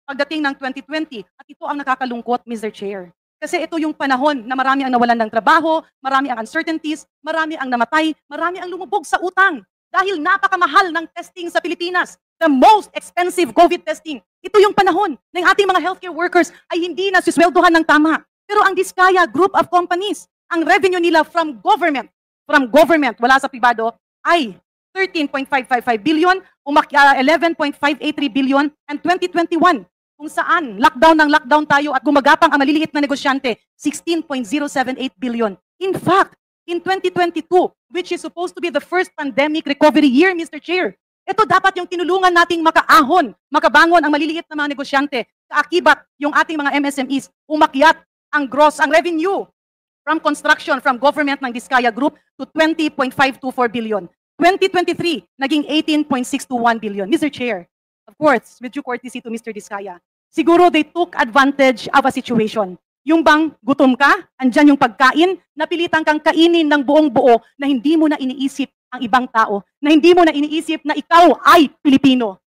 pagdating ng 2020. At ito ang nakakalungkot, Mr. Chair. Kasi ito yung panahon na marami ang nawalan ng trabaho, marami ang uncertainties, marami ang namatay, marami ang lumubog sa utang. Dahil napakamahal ng testing sa Pilipinas. The most expensive COVID testing. Ito yung panahon ng ating mga healthcare workers ay hindi nasusweldohan ng tama. Pero ang Diskaya Group of Companies, ang revenue nila from government, wala sa pribado, ay 13.555 billion, 11.583 billion, and 2021, kung saan lockdown ng lockdown tayo at gumagapang ang maliliit na negosyante, 16.078 billion. In fact, in 2022, which is supposed to be the first pandemic recovery year, Mr. Chair, ito dapat yung tinulungan nating makaahon, makabangon ang maliliit na mga negosyante, kaakibat yung ating mga MSMEs, umakyat ang gross, ang revenue from construction from government ng Diskaya Group to 20.524 billion. 2023, naging 18.621 billion. Mr. Chair, of course, with due courtesy to Mr. Diskaya, siguro they took advantage of a situation. Yung bang gutom ka, andyan yung pagkain, napilitan kang kainin ng buong buo na hindi mo na iniisip ang ibang tao, na hindi mo na iniisip na ikaw ay Pilipino.